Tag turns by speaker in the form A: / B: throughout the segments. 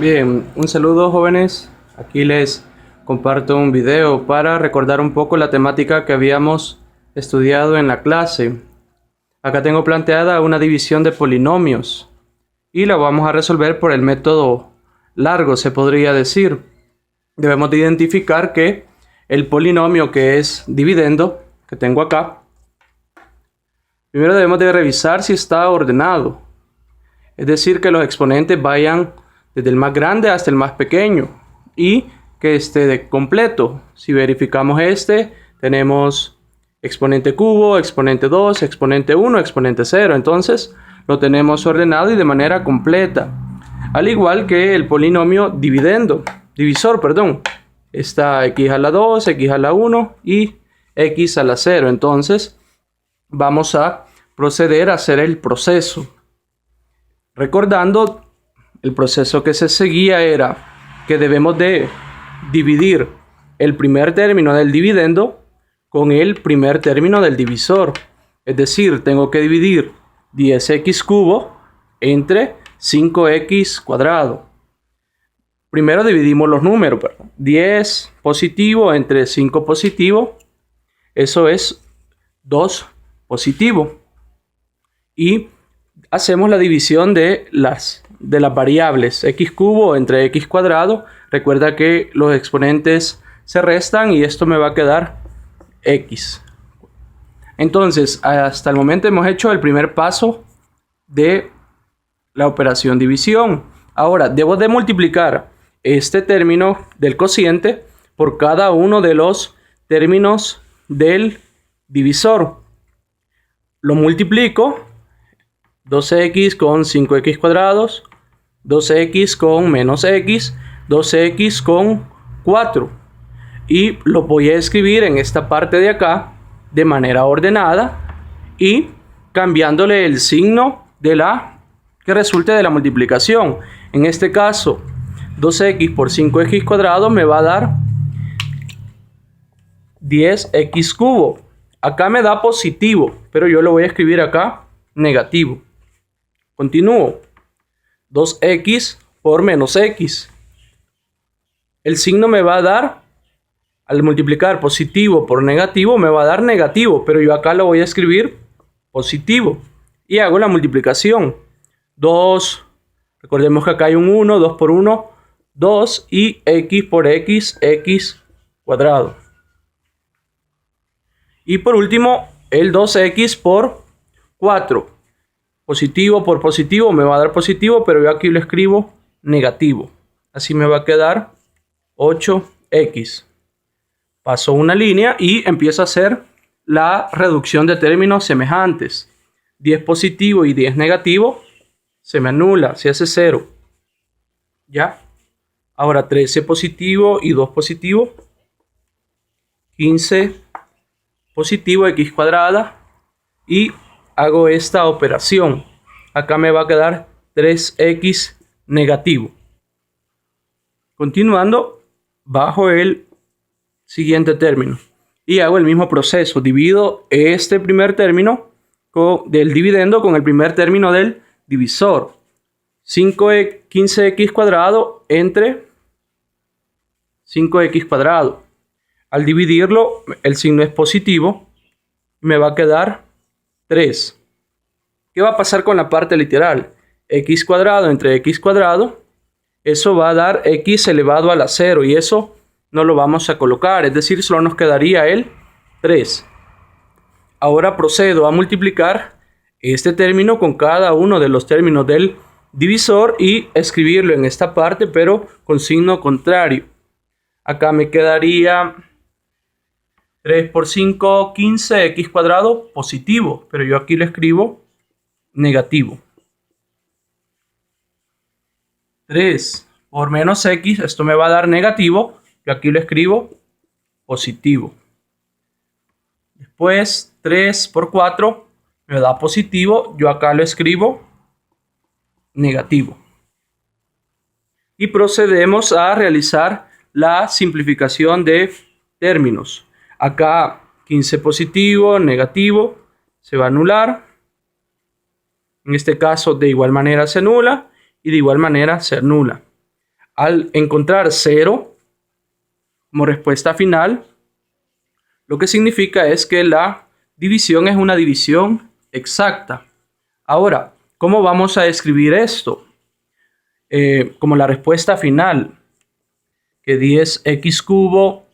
A: Bien, un saludo jóvenes. Aquí les comparto un video para recordar un poco la temática que habíamos estudiado en la clase. Acá tengo planteada una división de polinomios y la vamos a resolver por el método largo, se podría decir. Debemos de identificar que el polinomio que es dividendo, que tengo acá, primero debemos de revisar si está ordenado. Es decir, que los exponentes vayan desde el más grande hasta el más pequeño y que esté completo. Si verificamos tenemos exponente cubo, exponente 2, exponente 1, exponente 0. Entonces lo tenemos ordenado y de manera completa. Al igual que el polinomio divisor. Está x a la 2, x a la 1 y x a la 0. Entonces vamos a proceder a hacer el proceso. Recordando, el proceso que se seguía era que debemos de dividir el primer término del dividendo con el primer término del divisor. Es decir, tengo que dividir 10x cubo entre 5x cuadrado. Primero dividimos los números. 10 positivo entre 5 positivo. Eso es 2 positivo. Y hacemos la división de las variables x cubo entre x cuadrado. Recuerda que los exponentes se restan y esto me va a quedar x. Entonces, hasta el momento hemos hecho el primer paso de la operación división. Ahora, debo de multiplicar este término del cociente por cada uno de los términos del divisor. Lo multiplico. 2x con 5x cuadrados, 2x con menos x, 2x con 4. Y lo voy a escribir en esta parte de acá de manera ordenada y cambiándole el signo de que resulte de la multiplicación. En este caso, 2x por 5x cuadrado me va a dar 10x cubo. Acá me da positivo, pero yo lo voy a escribir acá negativo. Continúo. 2x por menos x. El signo me va a dar, al multiplicar positivo por negativo, me va a dar negativo, pero yo acá lo voy a escribir positivo. Y hago la multiplicación. 2, recordemos que acá hay un 1, 2 por 1, 2 y x por x, x cuadrado. Y por último, el 2x por 4. Positivo por positivo me va a dar positivo, pero yo aquí lo escribo negativo. Así me va a quedar 8x. Paso una línea y empiezo a hacer la reducción de términos semejantes. 10 positivo y 10 negativo se me anula, se hace 0. ¿Ya? Ahora 13 positivo y 2 positivo. 15 positivo x cuadrada y hago esta operación. Acá me va a quedar 3x negativo. Continuando, bajo el siguiente término. Y hago el mismo proceso. Divido este primer término del dividendo con el primer término del divisor. 15x cuadrado entre 5x cuadrado. Al dividirlo, el signo es positivo. Me va a quedar 3. ¿Qué va a pasar con la parte literal? X cuadrado entre x cuadrado. Eso va a dar x elevado a la 0. Y eso no lo vamos a colocar. Es decir, solo nos quedaría el 3. Ahora procedo a multiplicar este término con cada uno de los términos del divisor y escribirlo en esta parte, pero con signo contrario. Acá me quedaría 3 por 5, 15, x cuadrado positivo, pero yo aquí lo escribo negativo. 3 por menos x, esto me va a dar negativo, yo aquí lo escribo positivo. Después 3 por 4 me da positivo, yo acá lo escribo negativo. Y procedemos a realizar la simplificación de términos. Acá 15 positivo, negativo, se va a anular. En este caso de igual manera se anula y de igual manera se anula. Al encontrar 0 como respuesta final, lo que significa es que la división es una división exacta. Ahora, ¿cómo vamos a escribir esto? Como la respuesta final, que 10x cubo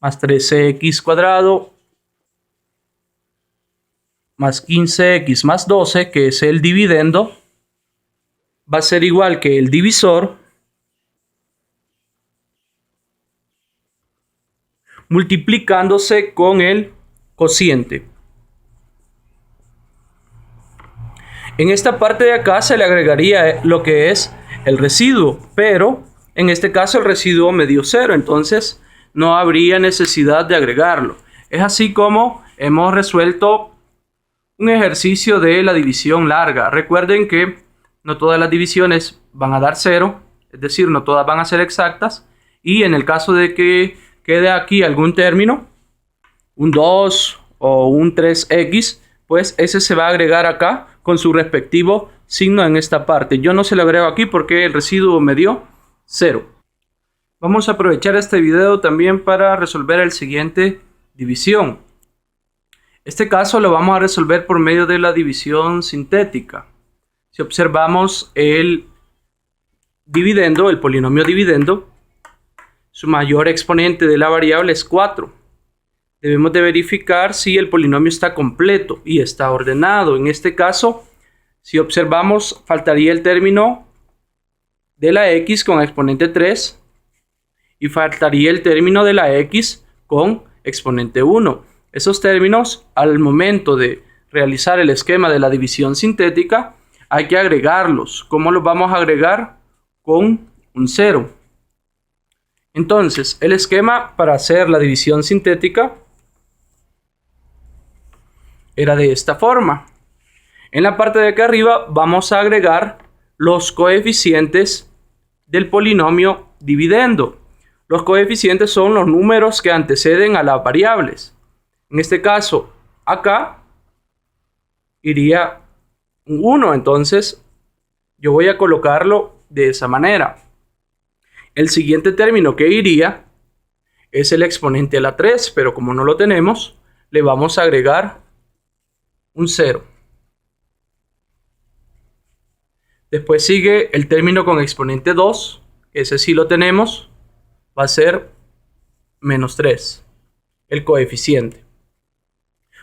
A: más 13x cuadrado más 15x más 12, que es el dividendo, va a ser igual que el divisor multiplicándose con el cociente. En esta parte de acá se le agregaría lo que es el residuo, pero en este caso el residuo me dio 0, entonces no habría necesidad de agregarlo. Es así como hemos resuelto un ejercicio de la división larga. Recuerden que no todas las divisiones van a dar 0, es decir, no todas van a ser exactas, y en el caso de que quede aquí algún término, un 2 o un 3x, pues ese se va a agregar acá con su respectivo signo en esta parte. Yo no se lo agrego aquí porque el residuo me dio 0. Vamos a aprovechar este video también para resolver el siguiente división. Este caso lo vamos a resolver por medio de la división sintética. Si observamos el dividendo, el polinomio dividendo, su mayor exponente de la variable es 4. Debemos de verificar si el polinomio está completo y está ordenado. En este caso, si observamos, faltaría el término de la x con exponente 3 y faltaría el término de la x con exponente 1. Esos términos, al momento de realizar el esquema de la división sintética, hay que agregarlos. ¿Cómo los vamos a agregar? Con un 0. Entonces, el esquema para hacer la división sintética era de esta forma. En la parte de acá arriba vamos a agregar los coeficientes del polinomio dividendo. Los coeficientes son los números que anteceden a las variables. En este caso, acá iría un 1, entonces yo voy a colocarlo de esa manera. El siguiente término que iría es el exponente a la 3, pero como no lo tenemos, le vamos a agregar un 0. Después sigue el término con exponente 2, ese sí lo tenemos, va a ser menos 3, el coeficiente.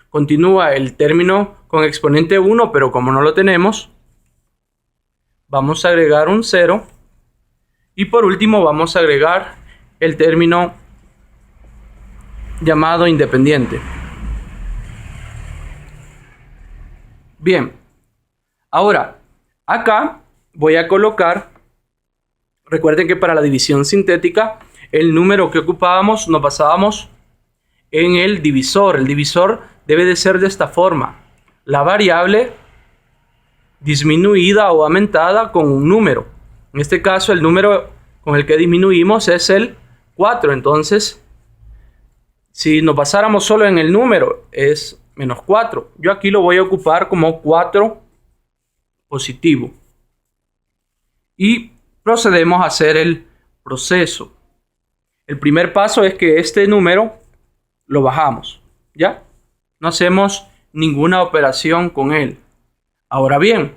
A: Continúa el término con exponente 1, pero como no lo tenemos, vamos a agregar un 0. Y por último vamos a agregar el término llamado independiente. Bien, ahora acá voy a colocar, recuerden que para la división sintética el número que ocupábamos nos basábamos en el divisor. El divisor debe de ser de esta forma: la variable disminuida o aumentada con un número. En este caso el número con el que disminuimos es el 4, entonces si nos basáramos solo en el número es menos 4. Yo aquí lo voy a ocupar como 4 positivo. Y procedemos a hacer el proceso. El primer paso es que este número lo bajamos, ¿ya? No hacemos ninguna operación con él. Ahora bien,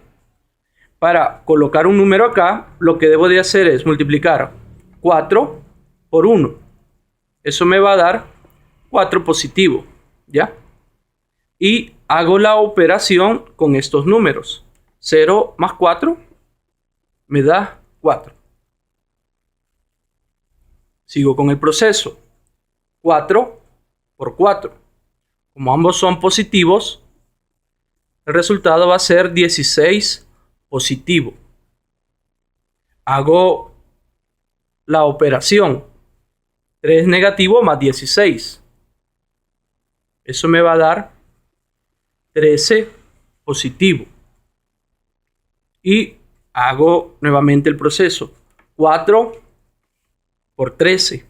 A: para colocar un número acá, lo que debo de hacer es multiplicar 4 por 1. Eso me va a dar 4 positivo, ¿ya? Y hago la operación con estos números. 0 más 4 me da 4. Sigo con el proceso. 4 por 4. Como ambos son positivos, el resultado va a ser 16 positivo. Hago la operación. 3 negativo más 16. Eso me va a dar 13 positivo. Y hago nuevamente el proceso. 4 por 13.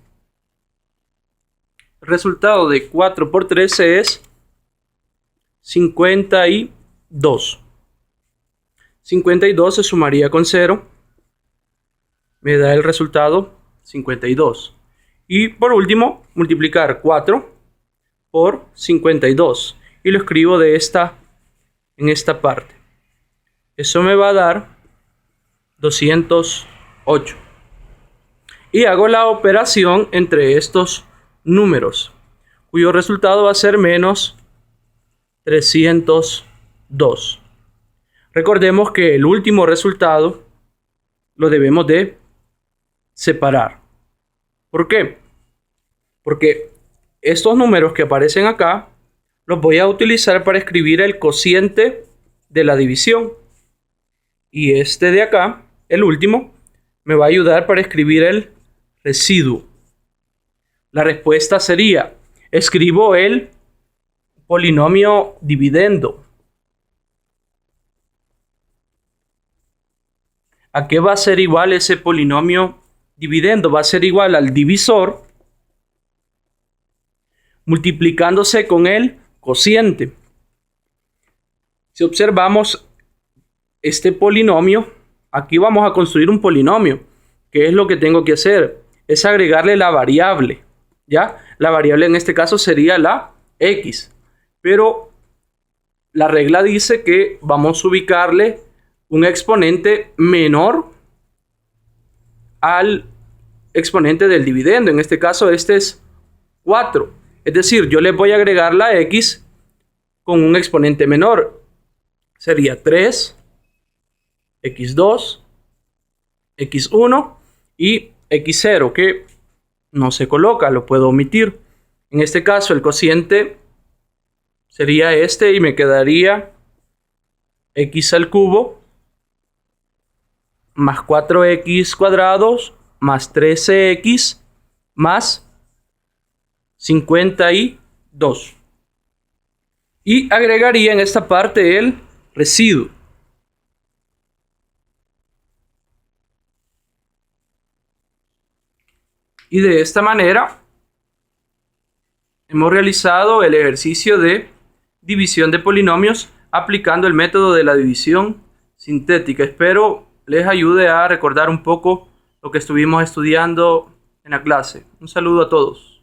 A: El resultado de 4 por 13 es 52. 52 se sumaría con 0. me da el resultado 52. Y por último, multiplicar 4 por 52. Y lo escribo en esta parte. Eso me va a dar 208. Y hago la operación entre estos números, cuyo resultado va a ser menos 302. Recordemos que el último resultado lo debemos de separar. ¿Por qué? Porque estos números que aparecen acá los voy a utilizar para escribir el cociente de la división. Y este de acá, el último, me va a ayudar para escribir el residuo. La respuesta sería, escribo el polinomio dividendo. ¿A qué va a ser igual ese polinomio dividendo? Va a ser igual al divisor multiplicándose con el cociente. Si observamos este polinomio, aquí vamos a construir un polinomio. ¿Qué es lo que tengo que hacer? Es agregarle la variable, ¿ya? La variable en este caso sería la x. Pero la regla dice que vamos a ubicarle un exponente menor al exponente del dividendo. En este caso, este es 4. Es decir, yo le voy a agregar la x con un exponente menor. Sería 3, x2, x1 y x0, que no se coloca, lo puedo omitir. En este caso, el cociente sería este y me quedaría x al cubo más 4x cuadrados más 13x más 52. Y agregaría en esta parte el residuo. Y de esta manera hemos realizado el ejercicio de división de polinomios aplicando el método de la división sintética. Espero les ayude a recordar un poco lo que estuvimos estudiando en la clase. Un saludo a todos.